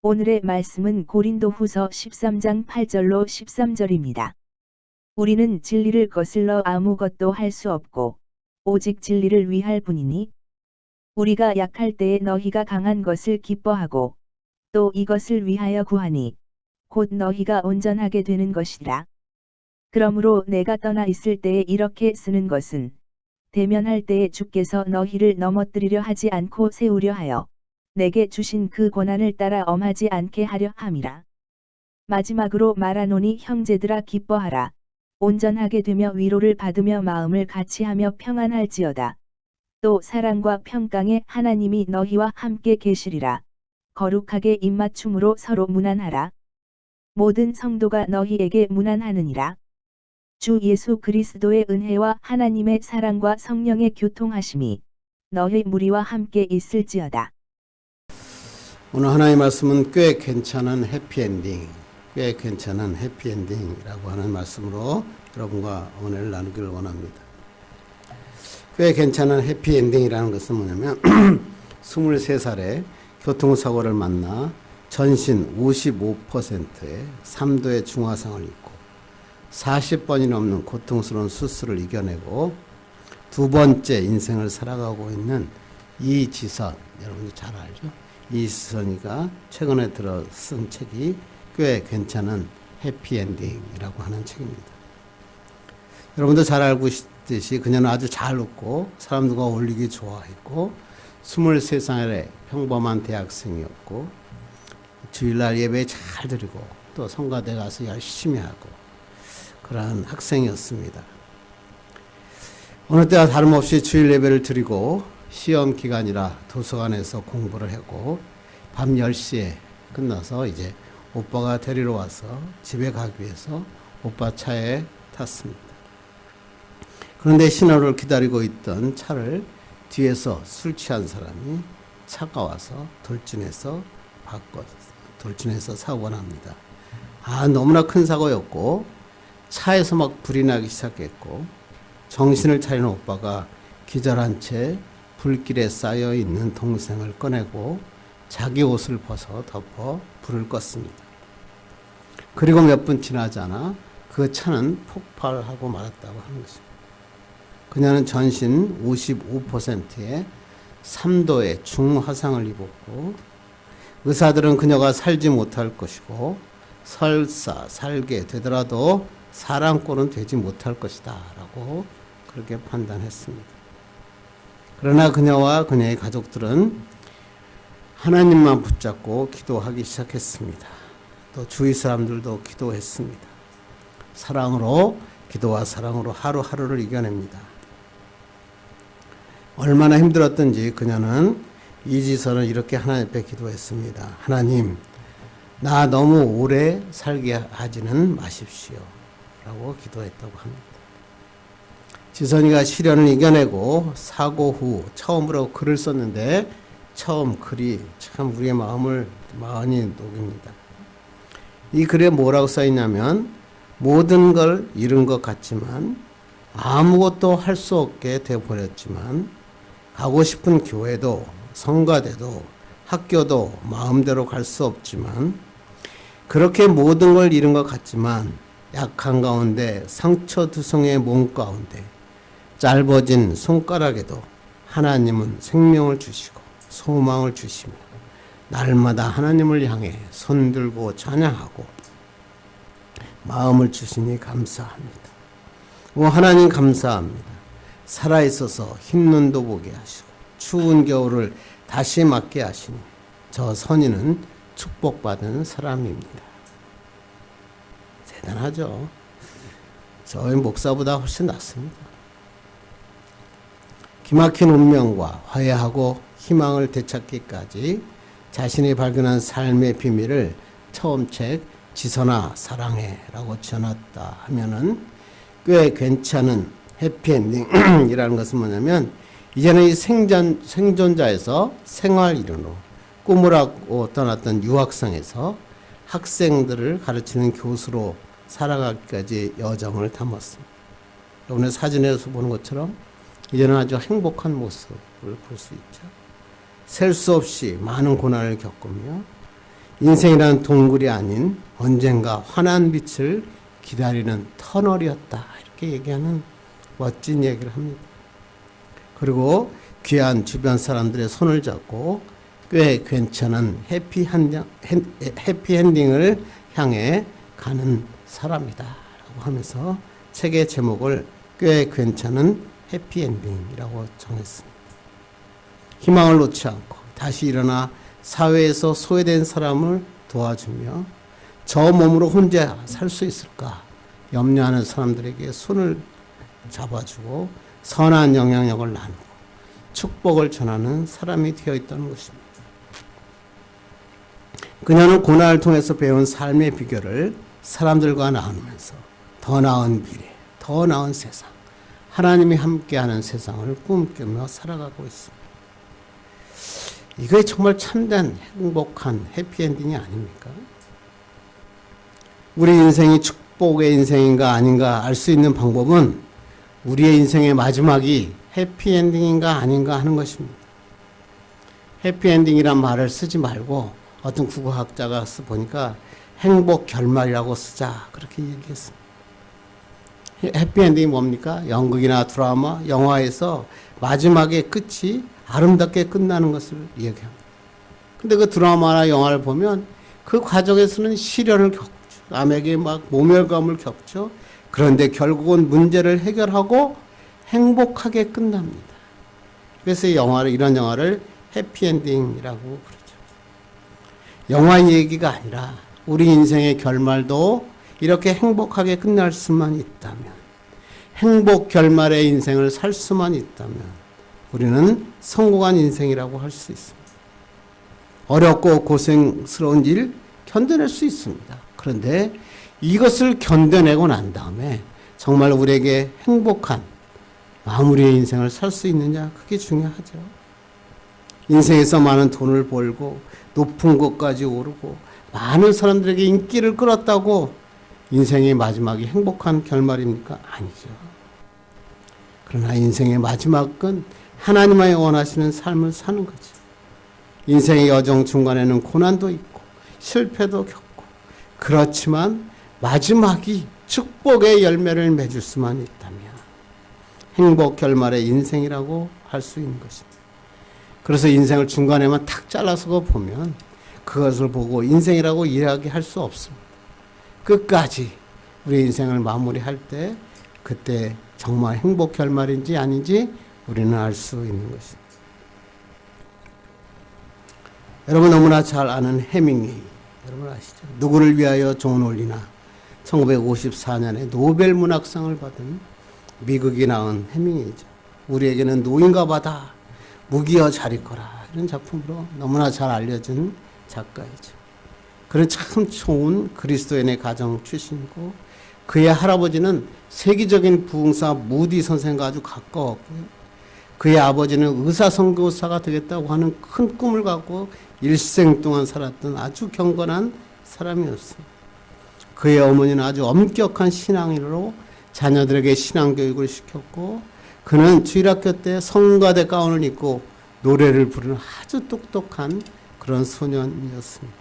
오늘의 말씀은 고린도후서 13장 8절로 13절입니다. 우리는 진리를 거슬러 아무것도 할 수 없고 오직 진리를 위할 뿐이니 우리가 약할 때에 너희가 강한 것을 기뻐하고 또 이것을 위하여 구하니 곧 너희가 온전하게 되는 것이라. 그러므로 내가 떠나 있을 때에 이렇게 쓰는 것은 대면할 때에 주께서 너희를 넘어뜨리려 하지 않고 세우려 하여 내게 주신 그 권한을 따라 엄하지 않게 하려 함이라. 마지막으로 말하노니 형제들아 기뻐하라. 온전하게 되며 위로를 받으며 마음을 같이하며 평안할지어다. 또 사랑과 평강에 하나님이 너희와 함께 계시리라. 거룩하게 입맞춤으로 서로 문안하라. 모든 성도가 너희에게 문안하느니라. 주 예수 그리스도의 은혜와 하나님의 사랑과 성령의 교통하심이 너희 무리와 함께 있을지어다. 오늘 하나님의 말씀은 꽤 괜찮은 해피엔딩이라고 하는 말씀으로 여러분과 은혜를 나누기를 원합니다. 꽤 괜찮은 해피엔딩이라는 것은 뭐냐면 23살에 교통사고를 만나 전신 55%의 3도의 중화상을 입고 40번이 넘는 고통스러운 수술을 이겨내고 두 번째 인생을 살아가고 있는 이지선, 여러분들 잘 알죠? 이지선이가 최근에 들어 쓴 책이 꽤 괜찮은 해피엔딩이라고 하는 책입니다. 여러분도 잘 알고 있듯이 그녀는 아주 잘 웃고 사람들과 어울리기 좋아했고 23살의 평범한 대학생이었고 주일날 예배 잘 드리고 또 성가대 가서 열심히 하고 그러한 학생이었습니다. 어느 때와 다름없이 주일 예배를 드리고 시험 기간이라 도서관에서 공부를 하고 밤 10시에 끝나서 이제 오빠가 데리러 와서 집에 가기 위해서 오빠 차에 탔습니다. 그런데 신호를 기다리고 있던 차를 뒤에서 술 취한 사람이 차가 와서 돌진해서 사고가 납니다. 너무나 큰 사고였고 차에서 막 불이 나기 시작했고 정신을 차리는 오빠가 기절한 채 불길에 쌓여 있는 동생을 꺼내고 자기 옷을 벗어 덮어 불을 껐습니다. 그리고 몇 분 지나지 않아 그 차는 폭발하고 말았다고 하는 것입니다. 그녀는 전신 55%의 3도의 중화상을 입었고 의사들은 그녀가 살지 못할 것이고 설사 살게 되더라도 사람꼴은 되지 못할 것이다 라고 그렇게 판단했습니다. 그러나 그녀와 그녀의 가족들은 하나님만 붙잡고 기도하기 시작했습니다. 또 주위 사람들도 기도했습니다. 기도와 사랑으로 하루하루를 이겨냅니다. 얼마나 힘들었던지 그녀는 이지선을 이렇게 하나님 앞에 기도했습니다. 하나님, 나 너무 오래 살게 하지는 마십시오 라고 기도했다고 합니다. 지선이가 시련을 이겨내고 사고 후 처음으로 글을 썼는데 처음 글이 참 우리의 마음이 녹입니다. 이 글에 뭐라고 써있냐면 모든 걸 잃은 것 같지만 아무것도 할 수 없게 되어버렸지만 가고 싶은 교회도 성가대도 학교도 마음대로 갈 수 없지만 그렇게 모든 걸 잃은 것 같지만 약한 가운데 상처투성의 몸 가운데 짧아진 손가락에도 하나님은 생명을 주시고 소망을 주시며 날마다 하나님을 향해 손들고 찬양하고 마음을 주시니 감사합니다. 하나님 감사합니다. 살아있어서 흰눈도 보게 하시고 추운 겨울을 다시 맞게 하시니 저 선인은 축복받은 사람입니다. 대단하죠? 저희 목사보다 훨씬 낫습니다. 기막힌 운명과 화해하고 희망을 되찾기까지 자신이 발견한 삶의 비밀을 처음 책 지선아 사랑해라고 지어놨다 하면은 꽤 괜찮은 해피엔딩이라는 것은 뭐냐면 이제는 이 생존자에서 생활인으로 꿈을 하고 떠났던 유학생에서 학생들을 가르치는 교수로 살아가기까지 여정을 담았습니다. 오늘 사진에서 보는 것처럼 이제는 아주 행복한 모습을 볼 수 있죠. 셀 수 없이 많은 고난을 겪으며 인생이란 동굴이 아닌 언젠가 환한 빛을 기다리는 터널이었다. 이렇게 얘기하는 멋진 얘기를 합니다. 그리고 귀한 주변 사람들의 손을 잡고 꽤 괜찮은 해피엔딩을 향해 가는 사람이다 라고 하면서 책의 제목을 꽤 괜찮은 해피엔딩이라고 정했습니다. 희망을 놓지 않고 다시 일어나 사회에서 소외된 사람을 도와주며 저 몸으로 혼자 살 수 있을까 염려하는 사람들에게 손을 잡아주고 선한 영향력을 나누고 축복을 전하는 사람이 되어 있다는 것입니다. 그녀는 고난을 통해서 배운 삶의 비결을 사람들과 나누면서 더 나은 미래, 더 나은 세상, 하나님이 함께하는 세상을 꿈꾸며 살아가고 있습니다. 이게 정말 참된 행복한 해피엔딩이 아닙니까? 우리 인생이 축복의 인생인가 아닌가 알 수 있는 방법은 우리의 인생의 마지막이 해피엔딩인가 아닌가 하는 것입니다. 해피엔딩이란 말을 쓰지 말고 어떤 국어학자가 보니까 행복 결말이라고 쓰자 그렇게 얘기했습니다. 해피엔딩이 뭡니까? 연극이나 드라마, 영화에서 마지막에 끝이 아름답게 끝나는 것을 얘기합니다. 근데 그 드라마나 영화를 보면 그 과정에서는 시련을 겪죠. 남에게 막 모멸감을 겪죠. 그런데 결국은 문제를 해결하고 행복하게 끝납니다. 그래서 이런 영화를 해피엔딩이라고 그러죠. 영화 얘기가 아니라 우리 인생의 결말도 이렇게 행복하게 끝날 수만 있다면, 행복 결말의 인생을 살 수만 있다면 우리는 성공한 인생이라고 할 수 있습니다. 어렵고 고생스러운 일 견뎌낼 수 있습니다. 그런데 이것을 견뎌내고 난 다음에 정말 우리에게 행복한 마무리의 인생을 살 수 있느냐, 그게 중요하죠. 인생에서 많은 돈을 벌고 높은 곳까지 오르고 많은 사람들에게 인기를 끌었다고 인생의 마지막이 행복한 결말입니까? 아니죠. 그러나 인생의 마지막은 하나님이 원하시는 삶을 사는 거죠. 인생의 여정 중간에는 고난도 있고 실패도 겪고, 그렇지만 마지막이 축복의 열매를 맺을 수만 있다면 행복 결말의 인생이라고 할 수 있는 것입니다. 그래서 인생을 중간에만 탁 잘라서 보면 그것을 보고 인생이라고 이야기할 수 없습니다. 끝까지 우리 인생을 마무리할 때 그때 정말 행복 결말인지 아닌지 우리는 알 수 있는 것입니다. 여러분 너무나 잘 아는 해밍웨이, 여러분 아시죠? 누구를 위하여 종은 울리나 1954년에 노벨 문학상을 받은 미국이 낳은 해밍웨이죠. 우리에게는 노인과 바다, 무기여 잘 있거라, 이런 작품으로 너무나 잘 알려진 작가이죠. 그는 참 좋은 그리스도인의 가정 출신이고, 그의 할아버지는 세계적인 부흥사 무디 선생과 아주 가까웠고요. 그의 아버지는 의사 선교사가 되겠다고 하는 큰 꿈을 갖고 일생 동안 살았던 아주 경건한 사람이었습니다. 그의 어머니는 아주 엄격한 신앙인으로 자녀들에게 신앙교육을 시켰고, 그는 주일학교 때 성가대 가운을 입고 노래를 부르는 아주 똑똑한 그런 소년이었습니다.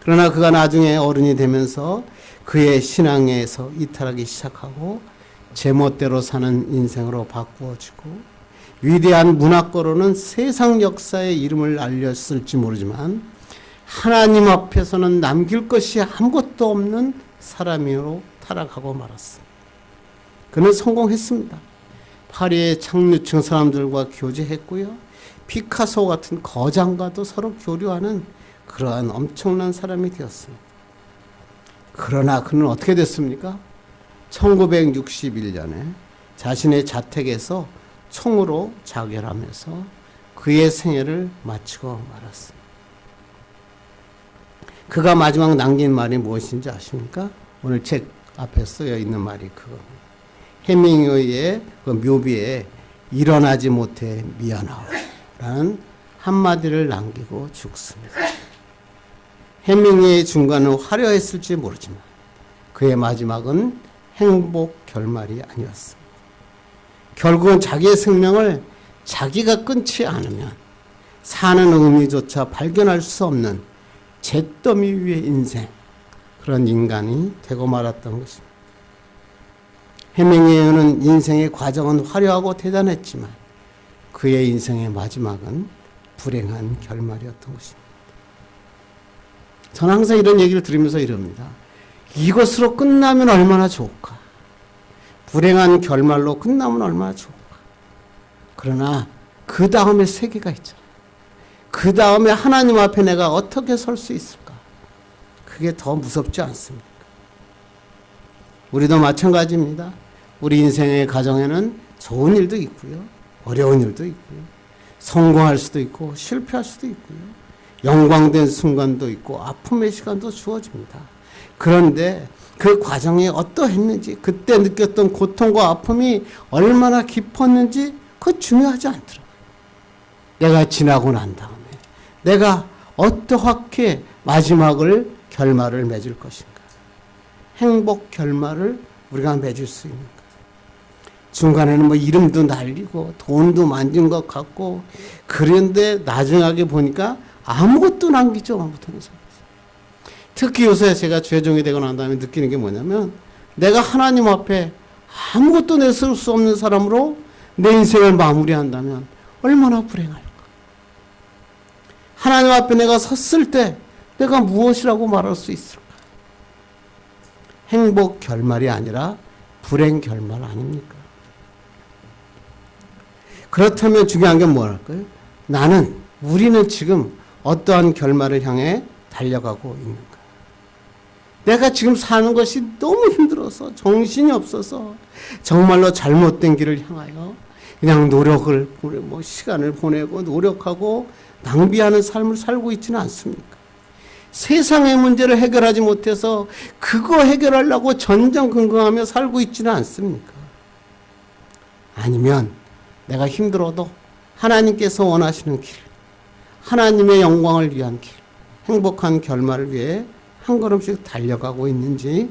그러나 그가 나중에 어른이 되면서 그의 신앙에서 이탈하기 시작하고 제멋대로 사는 인생으로 바꾸어지고, 위대한 문학가로는 세상 역사의 이름을 알렸을지 모르지만 하나님 앞에서는 남길 것이 아무것도 없는 사람으로 타락하고 말았습니다. 그는 성공했습니다. 파리의 착류층 사람들과 교제했고요. 피카소 같은 거장과도 서로 교류하는 그러한 엄청난 사람이 되었습니다. 그러나 그는 어떻게 됐습니까? 1961년에 자신의 자택에서 총으로 자결하면서 그의 생애를 마치고 말았습니다. 그가 마지막 남긴 말이 무엇인지 아십니까? 오늘 책 앞에 쓰여 있는 말이 그겁니다. 해밍웨이의 그 묘비에 일어나지 못해 미안하오 라는 한마디를 남기고 죽습니다. 해밍웨이의 중간은 화려했을지 모르지만 그의 마지막은 행복 결말이 아니었습니다. 결국은 자기의 생명을 자기가 끊지 않으면 사는 의미조차 발견할 수 없는 잿더미 위의 인생, 그런 인간이 되고 말았던 것입니다. 해밍웨이는 인생의 과정은 화려하고 대단했지만 그의 인생의 마지막은 불행한 결말이었던 것입니다. 저는 항상 이런 얘기를 들으면서 이럽니다. 이것으로 끝나면 얼마나 좋을까? 불행한 결말로 끝나면 얼마나 좋을까? 그러나 그 다음에 세계가 있잖아요. 그 다음에 하나님 앞에 내가 어떻게 설 수 있을까? 그게 더 무섭지 않습니까? 우리도 마찬가지입니다. 우리 인생의 가정에는 좋은 일도 있고요. 어려운 일도 있고요. 성공할 수도 있고 실패할 수도 있고요. 영광된 순간도 있고 아픔의 시간도 주어집니다. 그런데 그 과정이 어떠했는지, 그때 느꼈던 고통과 아픔이 얼마나 깊었는지 그거 중요하지 않더라고요. 내가 지나고 난 다음에 내가 어떻게 마지막을 결말을 맺을 것인가. 행복 결말을 우리가 맺을 수 있는가. 중간에는 뭐 이름도 날리고 돈도 만진 것 같고 그런데 나중에 보니까 아무것도 남기지 못하는 사람. 특히 요새 제가 죄종이 되고 난 다음에 느끼는 게 뭐냐면 내가 하나님 앞에 아무것도 내세울 수 없는 사람으로 내 인생을 마무리한다면 얼마나 불행할까. 하나님 앞에 내가 섰을 때 내가 무엇이라고 말할 수 있을까. 행복 결말이 아니라 불행 결말 아닙니까? 그렇다면 중요한 게 뭐랄까요? 우리는 지금 어떠한 결말을 향해 달려가고 있는가? 내가 지금 사는 것이 너무 힘들어서 정신이 없어서 정말로 잘못된 길을 향하여 그냥 노력을 시간을 보내고 노력하고 낭비하는 삶을 살고 있지는 않습니까? 세상의 문제를 해결하지 못해서 그거 해결하려고 전전긍긍하며 살고 있지는 않습니까? 아니면 내가 힘들어도 하나님께서 원하시는 길, 하나님의 영광을 위한 길, 행복한 결말을 위해 한 걸음씩 달려가고 있는지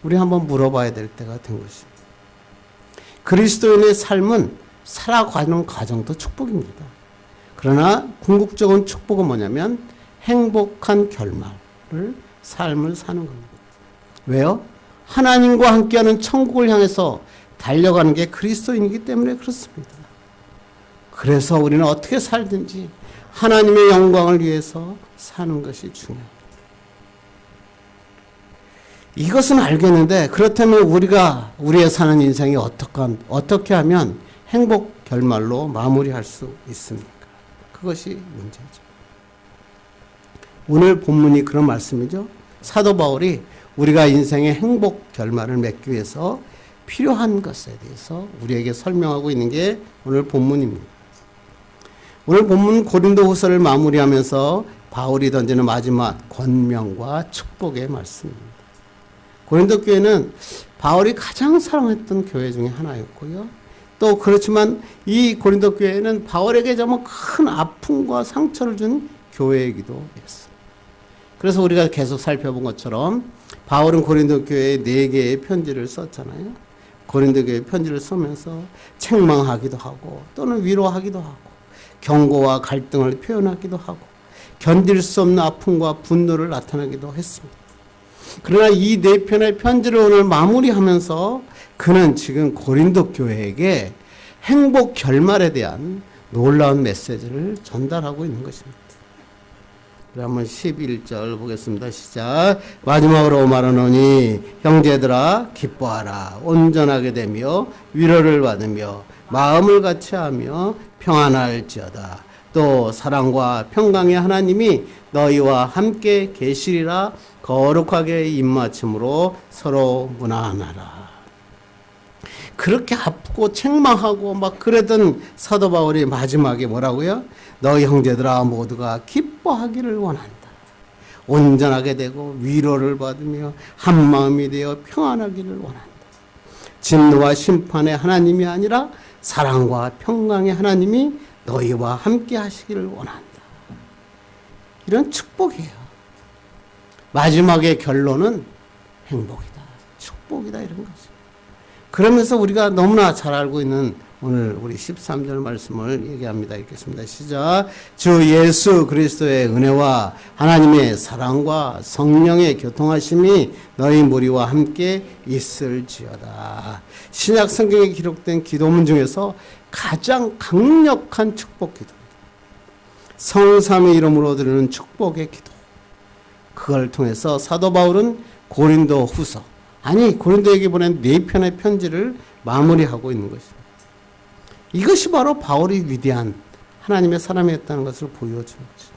우리 한번 물어봐야 될 때가 된 것입니다. 그리스도인의 삶은 살아가는 과정도 축복입니다. 그러나 궁극적인 축복은 뭐냐면 행복한 결말을 삶을 사는 겁니다. 왜요? 하나님과 함께하는 천국을 향해서 달려가는 게 그리스도인이기 때문에 그렇습니다. 그래서 우리는 어떻게 살든지 하나님의 영광을 위해서 사는 것이 중요합니다. 이것은 알겠는데 그렇다면 우리의 사는 인생이 어떻게 하면 행복 결말로 마무리할 수 있습니까? 그것이 문제죠. 오늘 본문이 그런 말씀이죠. 사도 바울이 우리가 인생의 행복 결말을 맺기 위해서 필요한 것에 대해서 우리에게 설명하고 있는 게 오늘 본문입니다. 오늘 본문 고린도후서를 마무리하면서 바울이 던지는 마지막 권명과 축복의 말씀입니다. 고린도 교회는 바울이 가장 사랑했던 교회 중에 하나였고요. 또 그렇지만 이 고린도 교회는 바울에게 정말 큰 아픔과 상처를 준 교회이기도 했습니다. 그래서 우리가 계속 살펴본 것처럼 바울은 고린도 교회에 4개의 편지를 썼잖아요. 고린도 교회 편지를 쓰면서 책망하기도 하고 또는 위로하기도 하고 경고와 갈등을 표현하기도 하고 견딜 수 없는 아픔과 분노를 나타내기도 했습니다. 그러나 이 4편의 편지를 오늘 마무리하면서 그는 지금 고린도 교회에게 행복 결말에 대한 놀라운 메시지를 전달하고 있는 것입니다. 한번 11절 보겠습니다. 시작. 마지막으로 말하노니 형제들아 기뻐하라. 온전하게 되며 위로를 받으며 마음을 같이하며 평안할지어다. 또 사랑과 평강의 하나님이 너희와 함께 계시리라. 거룩하게 입맞춤으로 서로 무난하라. 그렇게 아프고 책망하고 막 그러던 사도 바울이 마지막에 뭐라고요? 너희 형제들아 모두가 기뻐하기를 원한다. 온전하게 되고 위로를 받으며 한마음이 되어 평안하기를 원한다. 진노와 심판의 하나님이 아니라 사랑과 평강의 하나님이 너희와 함께 하시기를 원한다. 이런 축복이에요. 마지막의 결론은 행복이다. 축복이다. 이런 거죠. 그러면서 우리가 너무나 잘 알고 있는 오늘 우리 13절 말씀을 얘기합니다. 읽겠습니다. 시작. 주 예수 그리스도의 은혜와 하나님의 사랑과 성령의 교통하심이 너희 무리와 함께 있을지어다. 신약 성경에 기록된 기도문 중에서 가장 강력한 축복 기도. 성삼의 이름으로 드리는 축복의 기도. 그걸 통해서 사도 바울은 고린도 후서, 고린도에게 보낸 4편의 편지를 마무리하고 있는 것입니다. 이것이 바로 바울이 위대한 하나님의 사람이었다는 것을 보여주는 거죠.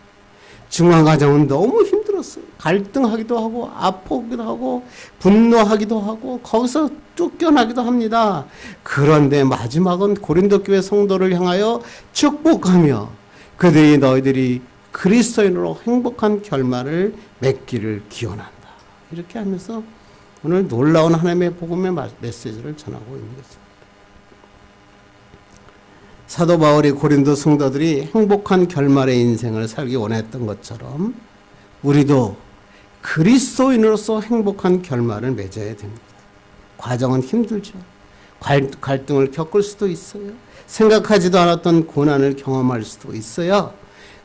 중환과정은 너무 힘들었어요. 갈등하기도 하고 아프기도 하고 분노하기도 하고 거기서 쫓겨나기도 합니다. 그런데 마지막은 고린도 교회 성도를 향하여 축복하며 그들이 너희들이 그리스도인으로 행복한 결말을 맺기를 기원한다. 이렇게 하면서 오늘 놀라운 하나님의 복음의 메시지를 전하고 있는 것입니다. 사도 바울이 고린도 성도들이 행복한 결말의 인생을 살기 원했던 것처럼 우리도 그리스도인으로서 행복한 결말을 맺어야 됩니다. 과정은 힘들죠. 갈등을 겪을 수도 있어요. 생각하지도 않았던 고난을 경험할 수도 있어요.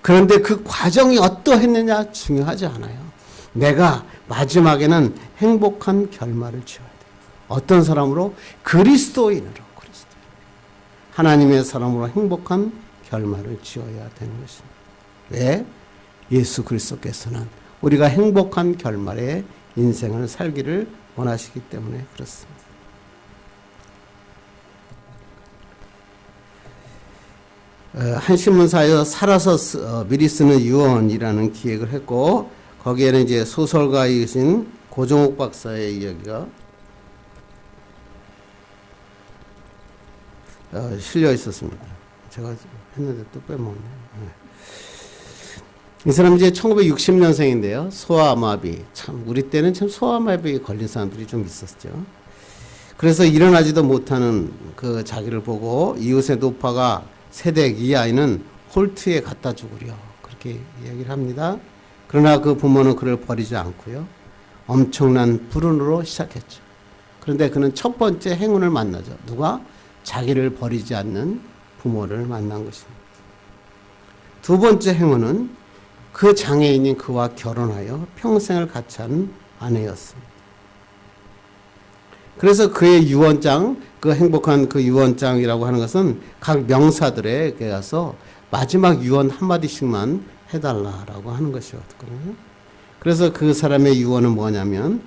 그런데 그 과정이 어떠했느냐 중요하지 않아요. 내가 마지막에는 행복한 결말을 지어야 돼요. 어떤 사람으로? 그리스도인으로. 하나님의 사람으로 행복한 결말을 지어야 되는 것입니다. 왜? 예수 그리스도께서는 우리가 행복한 결말의 인생을 살기를 원하시기 때문에 그렇습니다. 한 신문사에서 살아서 미리 쓰는 유언이라는 기획을 했고 거기에는 이제 소설가이신 고종옥 박사의 이야기가 실려 있었습니다. 제가 했는데 또 빼먹네. 이 사람 이제 1960년생인데요. 소아마비. 참, 우리 때는 참 소아마비에 걸린 사람들이 좀 있었죠. 그래서 일어나지도 못하는 그 자기를 보고 이웃의 노파가 세댁 이 아이는 홀트에 갖다 주구려. 그렇게 이야기를 합니다. 그러나 그 부모는 그를 버리지 않고요. 엄청난 불운으로 시작했죠. 그런데 그는 첫 번째 행운을 만나죠. 누가? 자기를 버리지 않는 부모를 만난 것입니다. 두 번째 행운은 그 장애인인 그와 결혼하여 평생을 같이 한 아내였습니다. 그래서 그의 유언장, 그 행복한 그 유언장이라고 하는 것은 각 명사들에게 가서 마지막 유언 한마디씩만 해달라라고 하는 것이었거든요. 그래서 그 사람의 유언은 뭐냐면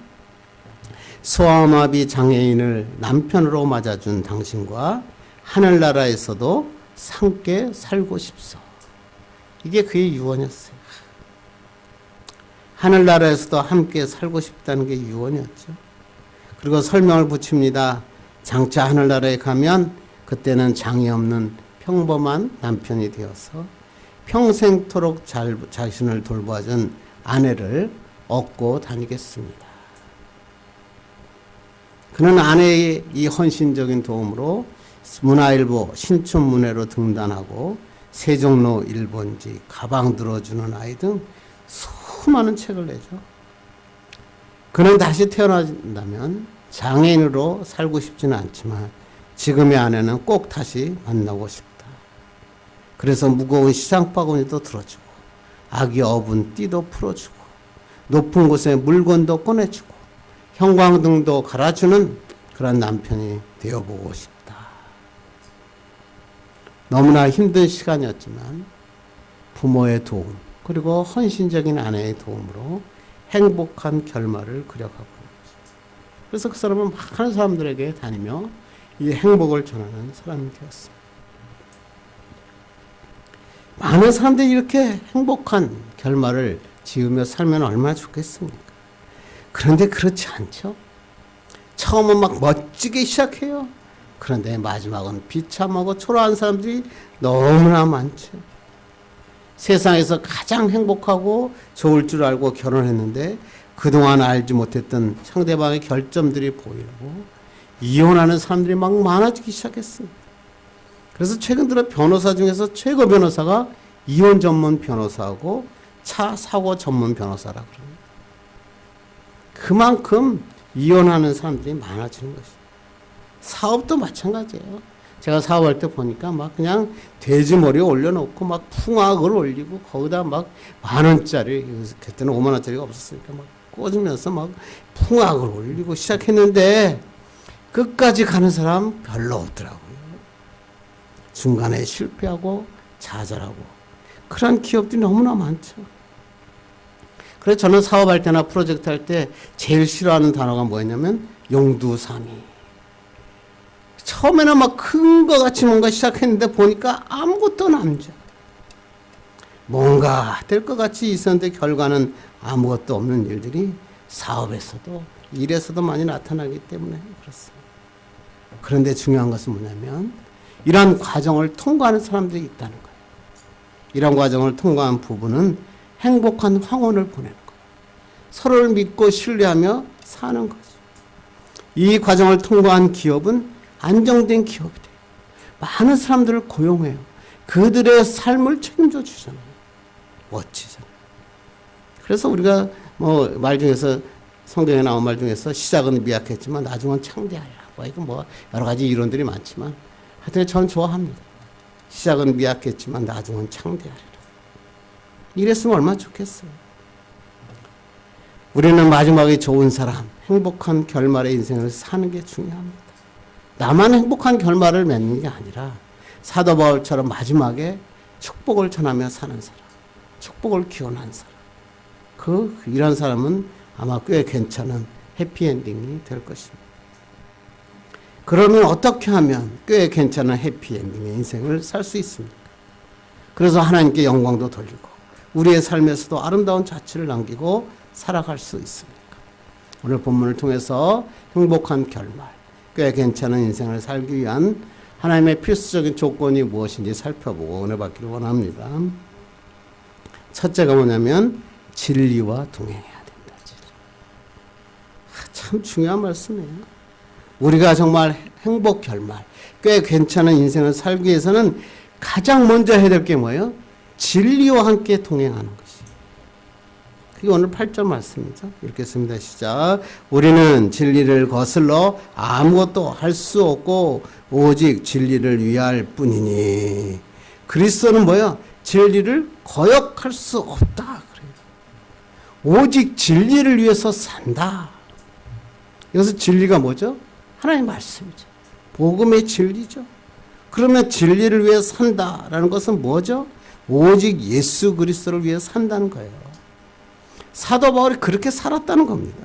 소아마비 장애인을 남편으로 맞아준 당신과 하늘나라에서도 함께 살고 싶소. 이게 그의 유언이었어요. 하늘나라에서도 함께 살고 싶다는 게 유언이었죠. 그리고 설명을 붙입니다. 장차 하늘나라에 가면 그때는 장애 없는 평범한 남편이 되어서 평생토록 자신을 돌봐준 아내를 얻고 다니겠습니다. 그는 아내의 이 헌신적인 도움으로 문화일보 신춘문예로 등단하고 세종로 일본지 가방 들어주는 아이 등 수많은 책을 내죠. 그는 다시 태어난다면 장애인으로 살고 싶지는 않지만 지금의 아내는 꼭 다시 만나고 싶다. 그래서 무거운 시장바구니도 들어주고 아기 어분 띠도 풀어주고 높은 곳에 물건도 꺼내주고 형광등도 갈아주는 그런 남편이 되어보고 싶다. 너무나 힘든 시간이었지만 부모의 도움 그리고 헌신적인 아내의 도움으로 행복한 결말을 그려가고 있습니다. 그래서 그 사람은 많은 사람들에게 다니며 이 행복을 전하는 사람이 되었습니다. 많은 사람들이 이렇게 행복한 결말을 지으며 살면 얼마나 좋겠습니까? 그런데 그렇지 않죠. 처음은 막 멋지게 시작해요. 그런데 마지막은 비참하고 초라한 사람들이 너무나 많죠. 세상에서 가장 행복하고 좋을 줄 알고 결혼했는데 그동안 알지 못했던 상대방의 결점들이 보이고 이혼하는 사람들이 막 많아지기 시작했습니다. 그래서 최근 들어 변호사 중에서 최고 변호사가 이혼 전문 변호사하고 차 사고 전문 변호사라고 그럽니다. 그만큼 이혼하는 사람들이 많아지는 것입니다. 사업도 마찬가지예요. 제가 사업할 때 보니까 막 그냥 돼지 머리에 올려놓고 막 풍악을 올리고 거기다 막 10,000원짜리, 그때는 50,000원짜리가 없었으니까 막 꽂으면서 막 풍악을 올리고 시작했는데 끝까지 가는 사람 별로 없더라고요. 중간에 실패하고 좌절하고 그런 기업들이 너무나 많죠. 그래서 저는 사업할 때나 프로젝트 할 때 제일 싫어하는 단어가 뭐였냐면 용두사미. 처음에는 막 큰 거 같이 뭔가 시작했는데 보니까 아무것도 남죠. 뭔가 될 것 같이 있었는데 결과는 아무것도 없는 일들이 사업에서도 일에서도 많이 나타나기 때문에 그렇습니다. 그런데 중요한 것은 뭐냐면 이러한 과정을 통과하는 사람들이 있다는 거예요. 이런 과정을 통과한 부부는 행복한 황혼을 보내는 거예요. 서로를 믿고 신뢰하며 사는 거죠. 이 과정을 통과한 기업은 안정된 기업이 돼요. 많은 사람들을 고용해요. 그들의 삶을 책임져 주잖아요. 멋지잖아요. 그래서 우리가 뭐 말 중에서 성경에 나온 말 중에서 시작은 미약했지만 나중은 창대하리라. 이거 뭐 여러 가지 이론들이 많지만 하여튼 전 좋아합니다. 시작은 미약했지만 나중은 창대하리라. 이랬으면 얼마나 좋겠어요. 우리는 마지막에 좋은 사람, 행복한 결말의 인생을 사는 게 중요합니다. 나만 행복한 결말을 맺는 게 아니라 사도 바울처럼 마지막에 축복을 전하며 사는 사람, 축복을 기원한 사람. 이런 사람은 아마 꽤 괜찮은 해피엔딩이 될 것입니다. 그러면 어떻게 하면 꽤 괜찮은 해피엔딩의 인생을 살 수 있습니까? 그래서 하나님께 영광도 돌리고 우리의 삶에서도 아름다운 자취를 남기고 살아갈 수 있습니까? 오늘 본문을 통해서 행복한 결말, 꽤 괜찮은 인생을 살기 위한 하나님의 필수적인 조건이 무엇인지 살펴보고 은혜 받기를 원합니다. 첫째가 뭐냐면 진리와 동행해야 된다. 참 중요한 말씀이에요. 우리가 정말 행복 결말, 꽤 괜찮은 인생을 살기 위해서는 가장 먼저 해야 될 게 뭐예요? 진리와 함께 동행하는 것이. 그게 오늘 8절 말씀이죠. 읽겠습니다. 시작. 우리는 진리를 거슬러 아무것도 할 수 없고 오직 진리를 위할 뿐이니. 그리스도는 뭐야? 진리를 거역할 수 없다. 그래요. 오직 진리를 위해서 산다. 여기서 진리가 뭐죠? 하나님의 말씀이죠. 복음의 진리죠. 그러면 진리를 위해 산다라는 것은 뭐죠? 오직 예수 그리스도를 위해 산다는 거예요. 사도 바울이 그렇게 살았다는 겁니다.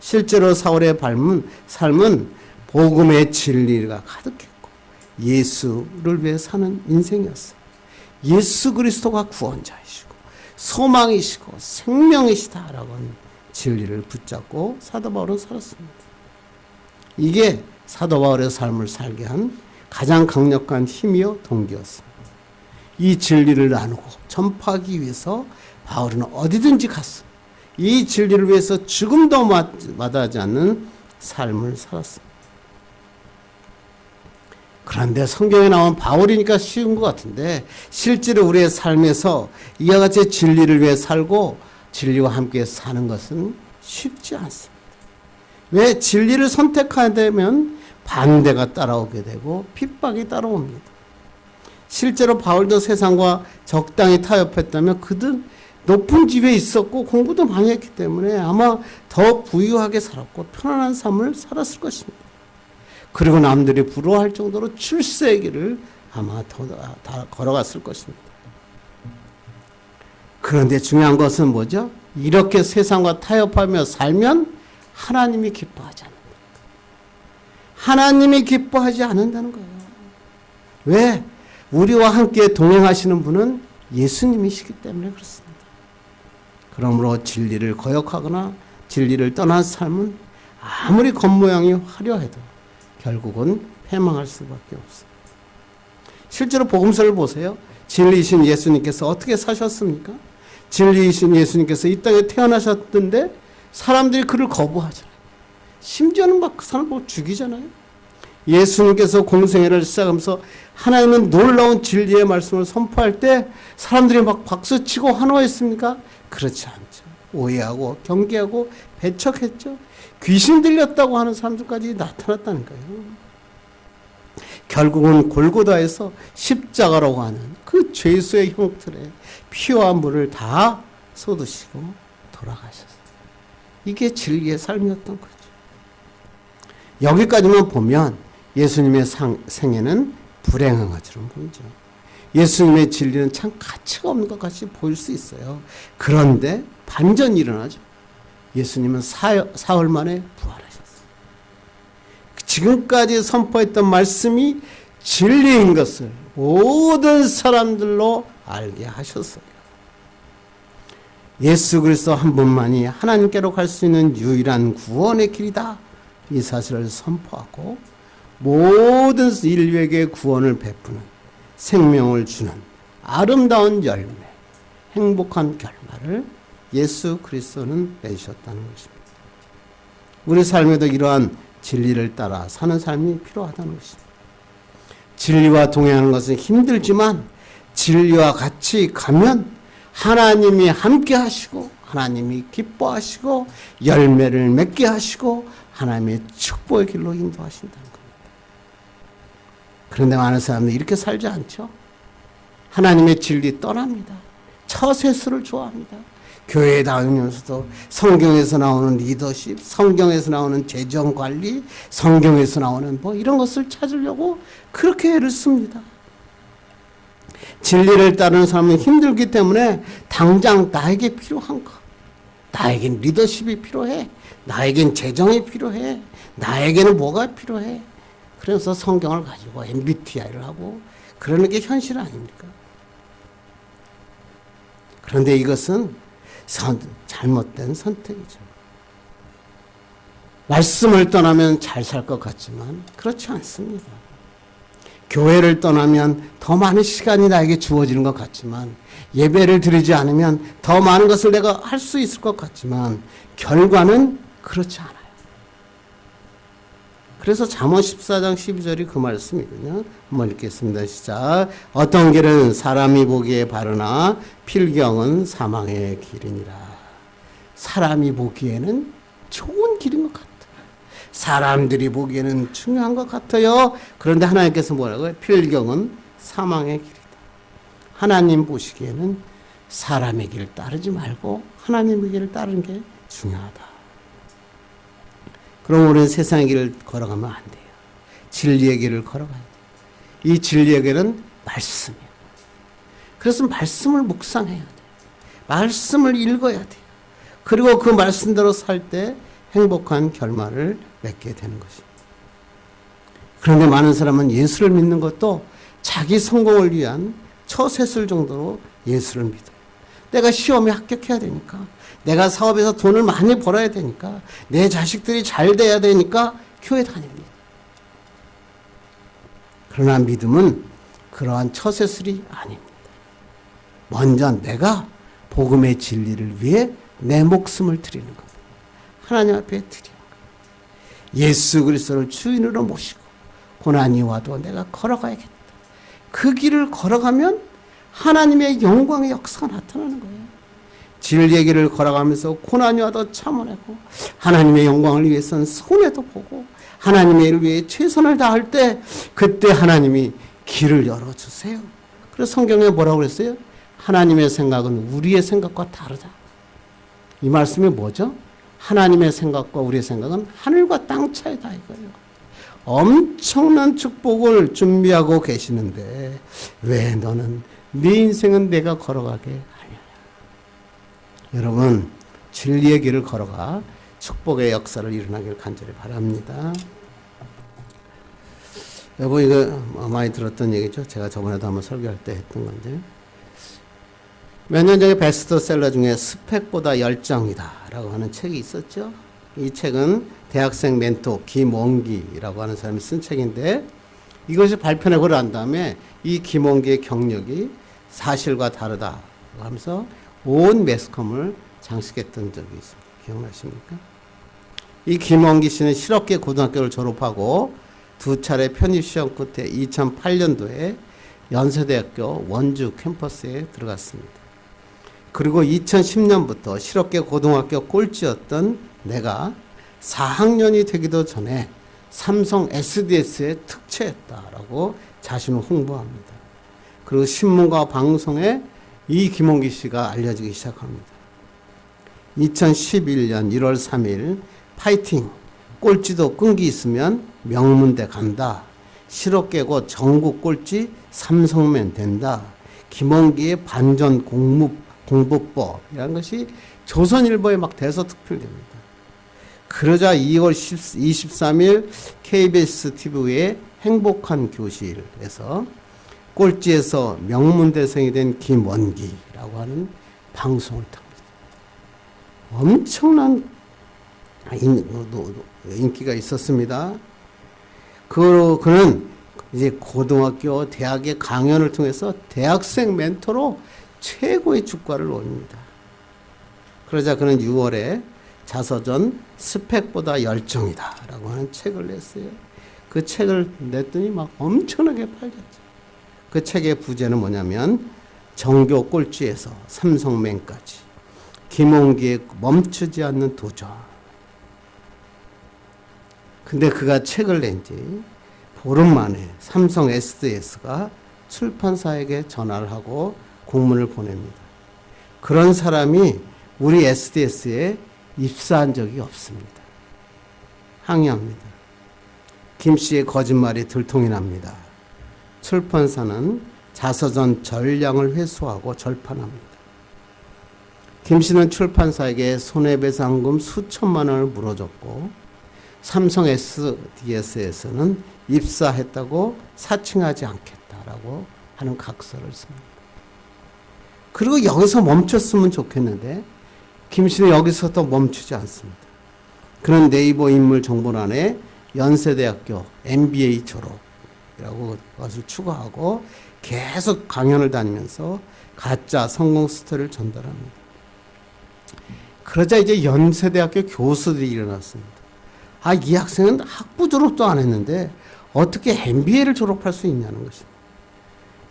실제로 사울의 삶은 복음의 진리가 가득했고 예수를 위해 사는 인생이었어요. 예수 그리스도가 구원자이시고 소망이시고 생명이시다라고 하는 진리를 붙잡고 사도 바울은 살았습니다. 이게 사도 바울의 삶을 살게 한 가장 강력한 힘이요 동기였습니다. 이 진리를 나누고 전파하기 위해서 바울은 어디든지 갔습니다. 이 진리를 위해서 죽음도 마다하지 않는 삶을 살았습니다. 그런데 성경에 나온 바울이니까 쉬운 것 같은데 실제로 우리의 삶에서 이와 같이 진리를 위해 살고 진리와 함께 사는 것은 쉽지 않습니다. 왜? 진리를 선택하게 되면 반대가 따라오게 되고 핍박이 따라옵니다. 실제로 바울도 세상과 적당히 타협했다면 그들 높은 집에 있었고 공부도 많이 했기 때문에 아마 더 부유하게 살았고 편안한 삶을 살았을 것입니다. 그리고 남들이 부러워할 정도로 출세의 길을 아마 다 걸어갔을 것입니다. 그런데 중요한 것은 뭐죠? 이렇게 세상과 타협하며 살면 하나님이 기뻐하지 않는다. 하나님이 기뻐하지 않는다는 거예요. 왜? 우리와 함께 동행하시는 분은 예수님이시기 때문에 그렇습니다. 그러므로 진리를 거역하거나 진리를 떠난 삶은 아무리 겉모양이 화려해도 결국은 패망할 수밖에 없습니다. 실제로 복음서를 보세요. 진리이신 예수님께서 어떻게 사셨습니까? 진리이신 예수님께서 이 땅에 태어나셨던데 사람들이 그를 거부하잖아요. 심지어는 막 그 사람을 죽이잖아요. 예수님께서 공생애를 시작하면서 하나님은 놀라운 진리의 말씀을 선포할 때 사람들이 막 박수치고 환호했습니까? 그렇지 않죠. 오해하고 경계하고 배척했죠. 귀신 들렸다고 하는 사람들까지 나타났다는 거예요. 결국은 골고다에서 십자가라고 하는 그 죄수의 형틀에 피와 물을 다 쏟으시고 돌아가셨어요. 이게 진리의 삶이었던 거죠. 여기까지만 보면 예수님의 생애는 불행한 것처럼 보이죠. 예수님의 진리는 참 가치가 없는 것 같이 보일 수 있어요. 그런데 반전이 일어나죠. 예수님은 사흘 만에 부활하셨어요. 지금까지 선포했던 말씀이 진리인 것을 모든 사람들로 알게 하셨어요. 예수 그리스도 한 분만이 하나님께로 갈 수 있는 유일한 구원의 길이다. 이 사실을 선포하고 모든 인류에게 구원을 베푸는 생명을 주는 아름다운 열매, 행복한 결말을 예수 그리스도는 맺으셨다는 것입니다. 우리 삶에도 이러한 진리를 따라 사는 삶이 필요하다는 것입니다. 진리와 동행하는 것은 힘들지만 진리와 같이 가면 하나님이 함께 하시고 하나님이 기뻐하시고 열매를 맺게 하시고 하나님의 축복의 길로 인도하신다는 겁니다. 그런데 많은 사람들이 이렇게 살지 않죠. 하나님의 진리 떠납니다. 처세술을 좋아합니다. 교회에 다니면서도 성경에서 나오는 리더십, 성경에서 나오는 재정관리, 성경에서 나오는 이런 것을 찾으려고 그렇게 애를 씁니다. 진리를 따르는 사람은 힘들기 때문에 당장 나에게 필요한 것, 나에겐 리더십이 필요해, 나에겐 재정이 필요해, 나에게는 뭐가 필요해. 그래서 성경을 가지고 MBTI를 하고 그러는 게 현실 아닙니까? 그런데 이것은 잘못된 선택이죠. 말씀을 떠나면 잘 살 것 같지만 그렇지 않습니다. 교회를 떠나면 더 많은 시간이 나에게 주어지는 것 같지만 예배를 드리지 않으면 더 많은 것을 내가 할 수 있을 것 같지만 결과는 그렇지 않아요. 그래서 잠언 14장 12절이 그 말씀이거든요. 한번 읽겠습니다. 시작. 어떤 길은 사람이 보기에 바르나 필경은 사망의 길이니라. 사람이 보기에는 좋은 길인 것 같아요. 사람들이 보기에는 중요한 것 같아요. 그런데 하나님께서 뭐라고요? 필경은 사망의 길이다. 하나님 보시기에는 사람의 길을 따르지 말고 하나님의 길을 따르는 게 중요하다. 그럼 우리는 세상의 길을 걸어가면 안 돼요. 진리의 길을 걸어가야 돼요. 이 진리의 길은 말씀이에요. 그래서 말씀을 묵상해야 돼요. 말씀을 읽어야 돼요. 그리고 그 말씀대로 살 때 행복한 결말을 맺게 되는 것입니다. 그런데 많은 사람은 예수를 믿는 것도 자기 성공을 위한 처세술 정도로 예수를 믿어요. 내가 시험에 합격해야 되니까, 내가 사업에서 돈을 많이 벌어야 되니까, 내 자식들이 잘 돼야 되니까 교회 다닙니다. 그러나 믿음은 그러한 처세술이 아닙니다. 먼저 내가 복음의 진리를 위해 내 목숨을 드리는 겁니다. 하나님 앞에 드리는 거예요. 예수 그리스도를 주인으로 모시고 고난이 와도 내가 걸어가야겠다. 그 길을 걸어가면 하나님의 영광의 역사가 나타나는 거예요. 진리의 길을 걸어가면서 고난이 와도 참아내고 하나님의 영광을 위해서는 손해도 보고 하나님의 일을 위해 최선을 다할 때 그때 하나님이 길을 열어주세요. 그래서 성경에 뭐라고 그랬어요? 하나님의 생각은 우리의 생각과 다르다. 이 말씀이 뭐죠? 하나님의 생각과 우리의 생각은 하늘과 땅 차이다 이거예요. 엄청난 축복을 준비하고 계시는데 왜 너는 네 인생은 내가 걸어가게 하냐. 여러분 진리의 길을 걸어가 축복의 역사를 일어나길 간절히 바랍니다. 여러분 이거 많이 들었던 얘기죠. 제가 저번에도 한번 설교할 때 했던 건데 몇 년 전에 베스트셀러 중에 스펙보다 열정이다 라고 하는 책이 있었죠. 이 책은 대학생 멘토 김원기라고 하는 사람이 쓴 책인데 이것이 발표되고 난 다음에 이 김원기의 경력이 사실과 다르다 하면서 온 매스컴을 장식했던 적이 있습니다. 기억나십니까? 이 김원기 씨는 실업계 고등학교를 졸업하고 두 차례 편입시험 끝에 2008년도에 연세대학교 원주 캠퍼스에 들어갔습니다. 그리고 2010년부터 실업계 고등학교 꼴찌였던 내가 4학년이 되기도 전에 삼성 SDS에 특채했다라고 자신을 홍보합니다. 그리고 신문과 방송에 이 김홍기 씨가 알려지기 시작합니다. 2011년 1월 3일 파이팅 꼴찌도 끈기 있으면 명문대 간다. 실업 깨고 전국 꼴찌 삼성맨 된다. 김홍기의 반전 공부법이라는 것이 조선일보에 막 대서특필됩니다. 그러자 2월 23일 KBS TV의 행복한 교실에서 꼴찌에서 명문대생이 된 김원기라고 하는 방송을 탑니다. 엄청난 인기가 있었습니다. 그는 이제 고등학교, 대학의 강연을 통해서 대학생 멘토로 최고의 주가를 올립니다. 그러자 그는 6월에 자서전 스펙보다 열정이다 라고 하는 책을 냈어요. 그 책을 냈더니 막 엄청나게 팔렸죠. 그 책의 부제는 뭐냐면 정교 꼴찌에서 삼성맨까지 김홍기의 멈추지 않는 도전. 근데 그가 책을 낸 지 보름 만에 삼성 SDS가 출판사에게 전화를 하고 공문을 보냅니다. 그런 사람이 우리 SDS에 입사한 적이 없습니다. 항의합니다. 김 씨의 거짓말이 들통이 납니다. 출판사는 자서전 전량을 회수하고 절판합니다. 김 씨는 출판사에게 손해배상금 수천만 원을 물어줬고 삼성 SDS에서는 입사했다고 사칭하지 않겠다라고 하는 각서를 씁니다. 그리고 여기서 멈췄으면 좋겠는데 김 씨는 여기서 또 멈추지 않습니다. 그는 네이버 인물 정보란에 연세대학교 MBA 졸업이라고 것을 추가하고 계속 강연을 다니면서 가짜 성공 스토리를 전달합니다. 그러자 이제 연세대학교 교수들이 일어났습니다. 아, 이 학생은 학부 졸업도 안 했는데 어떻게 MBA를 졸업할 수 있냐는 것입니다.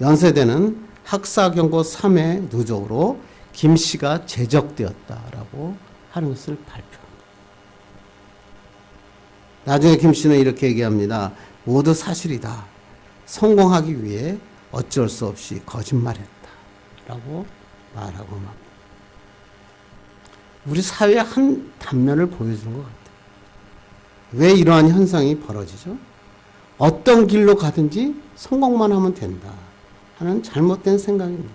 연세대는 학사 경고 3회 누적으로 김 씨가 제적되었다라고 하는 것을 발표합니다. 나중에 김 씨는 이렇게 얘기합니다. 모두 사실이다. 성공하기 위해 어쩔 수 없이 거짓말했다라고 말하고 맙니다. 우리 사회의 한 단면을 보여주는 것 같아요. 왜 이러한 현상이 벌어지죠? 어떤 길로 가든지 성공만 하면 된다 하는 잘못된 생각입니다.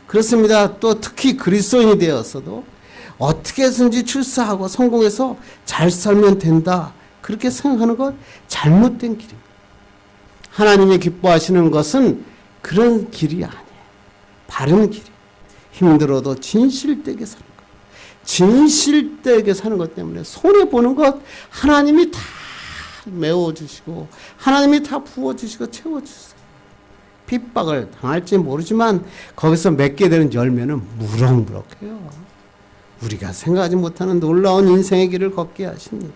그렇습니다. 또 특히 그리스도인이 되었어도 어떻게 해서든지 출세하고 성공해서 잘 살면 된다 그렇게 생각하는 것 잘못된 길입니다. 하나님이 기뻐하시는 것은 그런 길이 아니에요. 바른 길이에요. 힘들어도 진실되게 사는 것. 진실되게 사는 것 때문에 손해보는 것 하나님이 다 메워주시고 하나님이 다 부어주시고 채워주세요. 핍박을 당할지 모르지만 거기서 맺게 되는 열매는 무럭무럭해요. 우리가 생각하지 못하는 놀라운 인생의 길을 걷게 하십니다.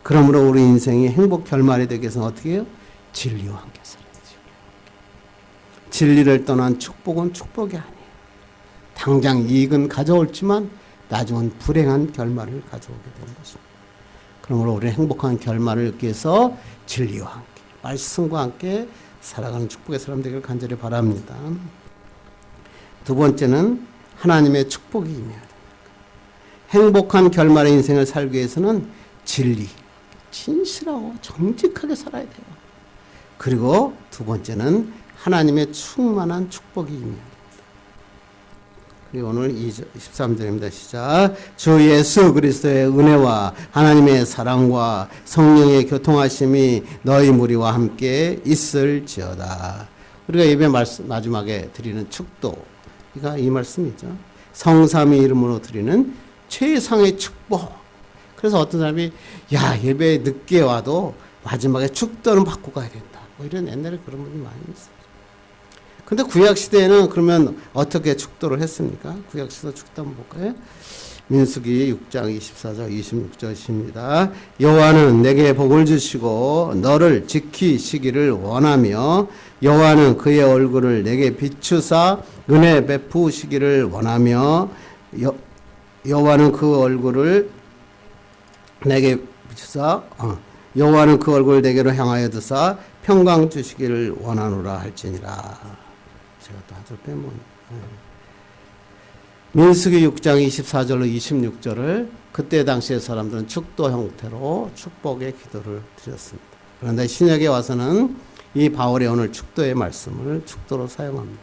그러므로 우리 인생이 행복 결말이 되기 위해서는 어떻게 해요? 진리와 함께 살아야죠. 진리를 떠난 축복은 축복이 아니에요. 당장 이익은 가져올지만 나중은 불행한 결말을 가져오게 되는 것입니다. 그러므로 우리는 행복한 결말을 얻기 위해서 진리와 함께 말씀과 함께 살아가는 축복의 사람 되기를 간절히 바랍니다. 두 번째는 하나님의 축복이 임해야 됩니다. 행복한 결말의 인생을 살기 위해서는 진리, 진실하고 정직하게 살아야 돼요. 그리고 두 번째는 하나님의 충만한 축복이 임해야 됩니다. 그리고 오늘 13절입니다. 시작. 주 예수 그리스도의 은혜와 하나님의 사랑과 성령의 교통하심이 너희 무리와 함께 있을지어다. 우리가 예배 마지막에 드리는 축도가 이 말씀이죠. 성삼위 이름으로 드리는 최상의 축복. 그래서 어떤 사람이 야 예배에 늦게 와도 마지막에 축도는 받고 가야 된다. 뭐 이런 옛날에 그런 분이 많이 있어요. 근데 구약시대에는 그러면 어떻게 축도를 했습니까? 구약시대 축도 한번 볼까요? 민수기 6장 24절 26절입니다. 여호와는 내게 복을 주시고 너를 지키시기를 원하며 여호와는 그의 얼굴을 내게 비추사 은혜 베푸시기를 원하며 여호와는 그 얼굴을 내게 붙여서 여호와는 그 얼굴 내게로 향하여 드사 평강 주시기를 원하노라 할지니라. 제가 또 한 절 빼면 민수기 6장 24절로 26절을 그때 당시의 사람들은 축도 형태로 축복의 기도를 드렸습니다. 그런데 신약에 와서는 이 바울의 오늘 축도의 말씀을 축도로 사용합니다.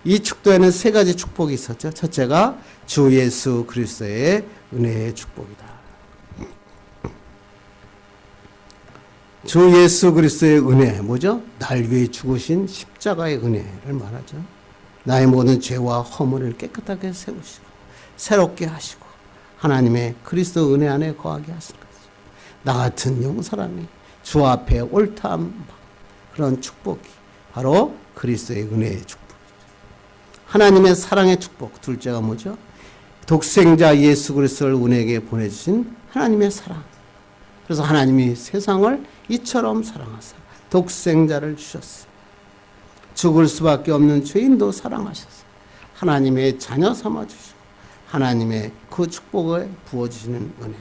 이 축도에는 세 가지 축복이 있었죠. 첫째가 주 예수 그리스도의 은혜의 축복이다. 주 예수 그리스도의 은혜, 뭐죠? 날 위해 죽으신 십자가의 은혜를 말하죠. 나의 모든 죄와 허물을 깨끗하게 세우시고 새롭게 하시고 하나님의 그리스도 은혜 안에 거하게 하시는 거죠. 나 같은 영사람이 주 앞에 옳다함 그런 축복이 바로 그리스도의 은혜의 축복이죠. 하나님의 사랑의 축복, 둘째가 뭐죠? 독생자 예수 그리스도를 우리에게 보내주신 하나님의 사랑. 그래서 하나님이 세상을 이처럼 사랑하사 독생자를 주셨어요. 죽을 수밖에 없는 죄인도 사랑하셔서 하나님의 자녀 삼아 주시고 하나님의 그 축복을 부어주시는 은혜.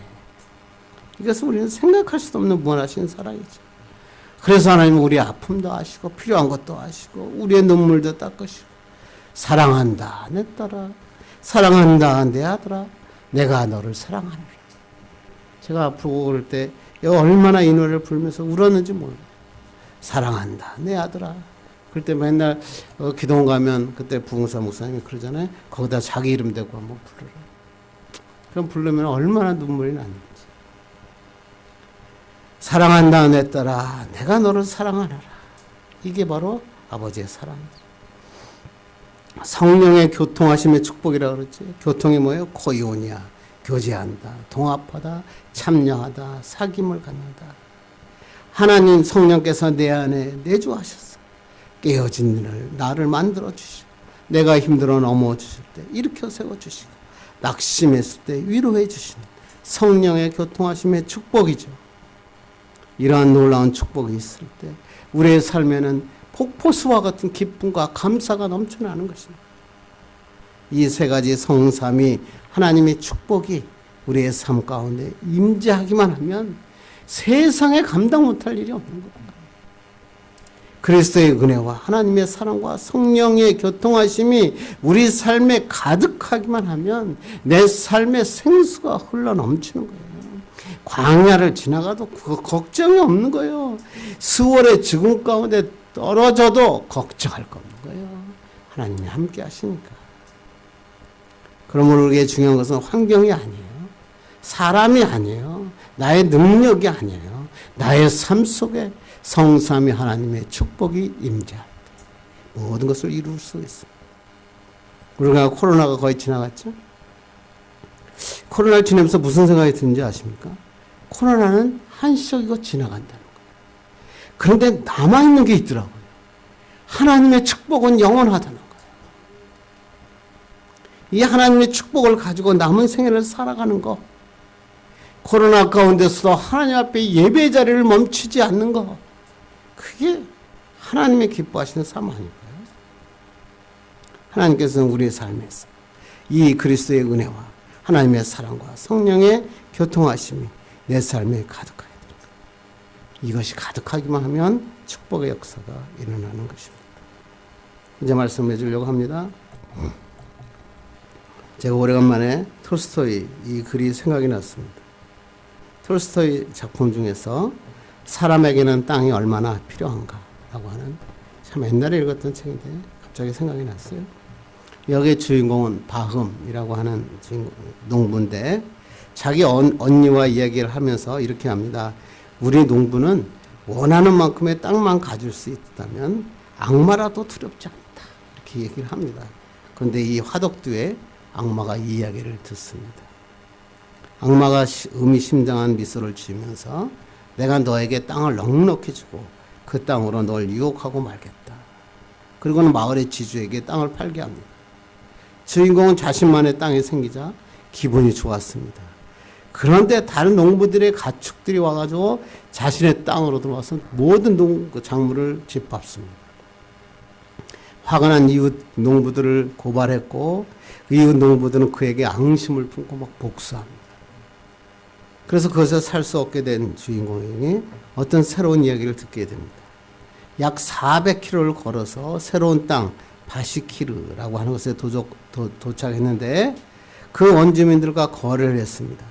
이것은 우리는 생각할 수도 없는 무한하신 사랑이죠. 그래서 하나님은 우리의 아픔도 아시고 필요한 것도 아시고 우리의 눈물도 닦으시고 사랑한다 내 딸아, 사랑한다 내 아들아, 내가 너를 사랑하노라. 제가 앞으로 그럴 때 얼마나 이 노래를 부르면서 울었는지 몰라요. 사랑한다 내 아들아. 그럴 때 맨날 기도원 가면 그때 부흥사 목사님이 그러잖아요. 거기다 자기 이름 대고 한번 부르라. 그럼 부르면 얼마나 눈물이 나는지. 사랑한다 내 딸아, 내가 너를 사랑하노라. 이게 바로 아버지의 사랑이죠. 성령의 교통하심의 축복이라고 그러지. 교통이 뭐예요? 코이오니아, 교제한다, 동합하다, 참여하다, 사귐을 갖는다. 하나님 성령께서 내 안에 내주하셨어. 깨어진 일을 나를 만들어 주시고 내가 힘들어 넘어주실 때 일으켜 세워주시고 낙심했을 때 위로해 주시는 성령의 교통하심의 축복이죠. 이러한 놀라운 축복이 있을 때 우리의 삶에는 폭포수와 같은 기쁨과 감사가 넘쳐나는 것입니다. 이 세 가지 성삼위 하나님의 축복이 우리의 삶 가운데 임재하기만 하면 세상에 감당 못할 일이 없는 겁니다. 그리스도의 은혜와 하나님의 사랑과 성령의 교통하심이 우리 삶에 가득하기만 하면 내 삶의 생수가 흘러넘치는 거예요. 광야를 지나가도 걱정이 없는 거예요. 수월의 죽음 가운데 떨어져도 걱정할 거 없는 거예요. 하나님이 함께 하시니까. 그러므로 우리에게 중요한 것은 환경이 아니에요. 사람이 아니에요. 나의 능력이 아니에요. 나의 삶 속에 성삼위 하나님의 축복이 임재할 때 모든 것을 이룰 수 있습니다. 우리가 코로나가 거의 지나갔죠? 코로나를 지내면서 무슨 생각이 드는지 아십니까? 코로나는 한시적이고 지나간다는 거예요. 그런데 남아있는 게 있더라고요. 하나님의 축복은 영원하다는 거예요. 이 하나님의 축복을 가지고 남은 생애를 살아가는 거, 코로나 가운데서도 하나님 앞에 예배 자리를 멈추지 않는 거, 그게 하나님의 기뻐하시는 삶 아닐까요? 하나님께서는 우리의 삶에서 이 그리스도의 은혜와 하나님의 사랑과 성령의 교통하심이 내 삶에 가득하여야 됩니다. 이것이 가득하기만 하면 축복의 역사가 일어나는 것입니다. 이제 말씀해 주려고 합니다. 제가 오래간만에 톨스토이 이 글이 생각이 났습니다. 톨스토이 작품 중에서 사람에게는 땅이 얼마나 필요한가 라고 하는, 참 옛날에 읽었던 책인데 갑자기 생각이 났어요. 여기의 주인공은 바흠이라고 하는 농부인데 자기 언니와 이야기를 하면서 이렇게 합니다. 우리 농부는 원하는 만큼의 땅만 가질 수 있다면 악마라도 두렵지 않다, 이렇게 얘기를 합니다. 그런데 이 화덕두에 악마가 이 이야기를 듣습니다. 악마가 의미심장한 미소를 지으면서 내가 너에게 땅을 넉넉히 주고 그 땅으로 널 유혹하고 말겠다. 그리고는 마을의 지주에게 땅을 팔게 합니다. 주인공은 자신만의 땅이 생기자 기분이 좋았습니다. 그런데 다른 농부들의 가축들이 와가지고 자신의 땅으로 들어와서 모든 작물을 짓밟습니다. 화가 난 이웃 농부들을 고발했고 이웃 농부들은 그에게 앙심을 품고 막 복수합니다. 그래서 그것에 살 수 없게 된 주인공이 어떤 새로운 이야기를 듣게 됩니다. 약 400km를 걸어서 새로운 땅 바시키르라고 하는 곳에 도착했는데 그 원주민들과 거래를 했습니다.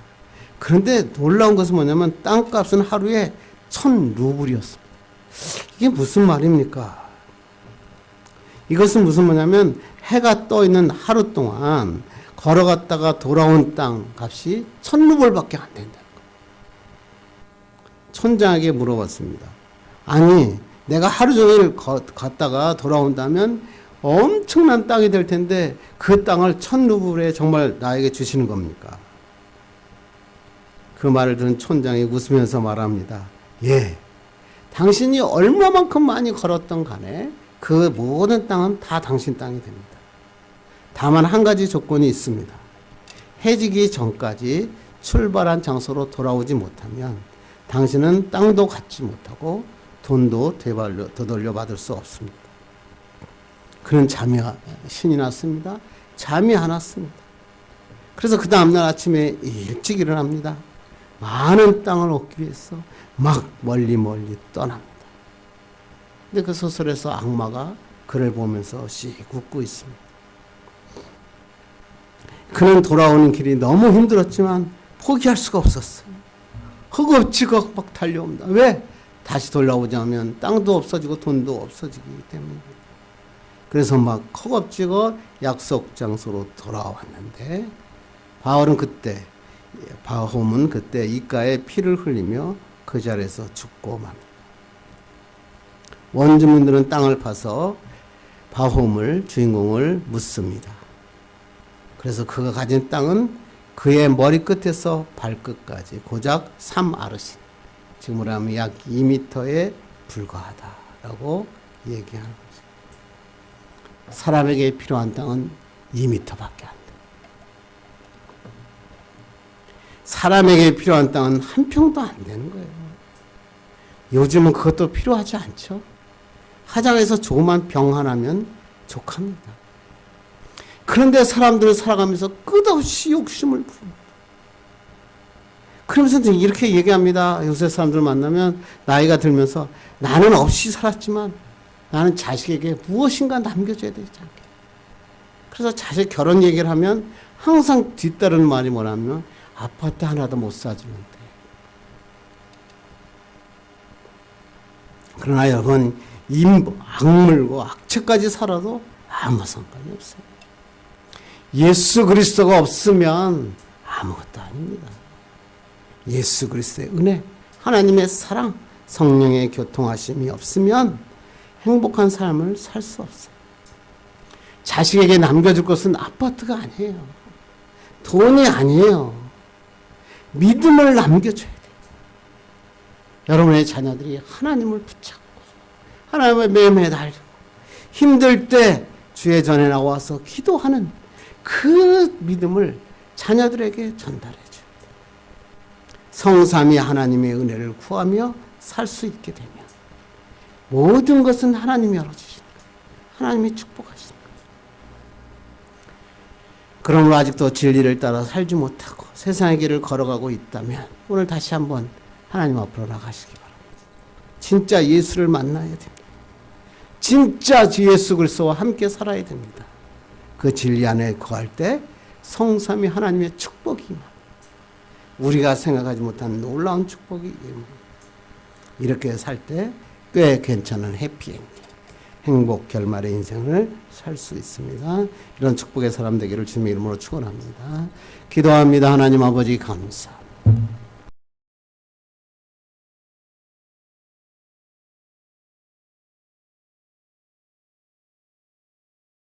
그런데 놀라운 것은 뭐냐면 땅값은 하루에 1,000루블이었습니다. 이게 무슨 말입니까? 이것은 무슨 뭐냐면 해가 떠 있는 하루 동안 걸어갔다가 돌아온 땅 값이 1,000루블밖에 안 된다는 거예요. 촌장에게 물어봤습니다. 아니, 내가 하루 종일 갔다가 돌아온다면 엄청난 땅이 될 텐데 그 땅을 1,000루블에 정말 나에게 주시는 겁니까? 그 말을 들은 촌장이 웃으면서 말합니다. 예, 당신이 얼마만큼 많이 걸었던 간에 그 모든 땅은 다 당신 땅이 됩니다. 다만 한 가지 조건이 있습니다. 해지기 전까지 출발한 장소로 돌아오지 못하면 당신은 땅도 갖지 못하고 돈도 되돌려 받을 수 없습니다. 그는 신이 났습니다. 잠이 안 왔습니다. 그래서 그 다음날 아침에 일찍 일어납니다. 많은 땅을 얻기 위해서 막 멀리 떠납니다. 근데 그 소설에서 악마가 그를 보면서 씩 웃고 있습니다. 그는 돌아오는 길이 너무 힘들었지만 포기할 수가 없었어요. 허겁지겁 막 달려옵니다. 왜? 다시 돌아오자면 땅도 없어지고 돈도 없어지기 때문입니다. 그래서 막 허겁지겁 약속 장소로 돌아왔는데 바홈은 그때 이가에 피를 흘리며 그 자리에서 죽고 맙니다. 원주민들은 땅을 파서 주인공을 묻습니다. 그래서 그가 가진 땅은 그의 머리끝에서 발끝까지 고작 3아르신, 지금으로 하면 약 2m에 불과하다라고 얘기하는 거죠. 사람에게 필요한 땅은 2m밖에 안 돼. 사람에게 필요한 땅은 한 평도 안 되는 거예요. 요즘은 그것도 필요하지 않죠. 화장해서 조그만 병 하나면 족합니다. 그런데 사람들은 살아가면서 끝없이 욕심을 부릅니다. 그러면서 이렇게 얘기합니다. 요새 사람들 만나면 나이가 들면서 나는 없이 살았지만 나는 자식에게 무엇인가 남겨줘야 되지 않게. 그래서 자식 결혼 얘기를 하면 항상 뒤따르는 말이 뭐냐면 아파트 하나도 못 사주면 돼. 그러나 여러분, 악물고 악체까지 살아도 아무 상관이 없어요. 예수 그리스도가 없으면 아무것도 아닙니다. 예수 그리스도의 은혜, 하나님의 사랑, 성령의 교통하심이 없으면 행복한 삶을 살 수 없어요. 자식에게 남겨줄 것은 아파트가 아니에요. 돈이 아니에요. 믿음을 남겨줘야 돼요. 여러분의 자녀들이 하나님을 붙잡고 하나님의 매매 달고 힘들 때 주의 전에 나와서 기도하는 그 믿음을 자녀들에게 전달해 줘요. 성삼위 하나님의 은혜를 구하며 살 수 있게 되면 모든 것은 하나님이 열어주시는 거예요. 하나님이 축복하시는 거예요. 그러므로 아직도 진리를 따라 살지 못하고 세상의 길을 걸어가고 있다면 오늘 다시 한번 하나님 앞으로 나가시기 바랍니다. 진짜 예수를 만나야 됩니다. 진짜 주 예수 그리스도와 함께 살아야 됩니다. 그 진리 안에 거할 때 성삼위 하나님의 축복이 임합니다. 우리가 생각하지 못한 놀라운 축복이 임합니다. 이렇게 살 때 꽤 괜찮은 해피엔딩, 행복 결말의 인생을 살 수 있습니다. 이런 축복의 사람 되기를 주님의 이름으로 축원합니다. 기도합니다. 하나님 아버지 감사.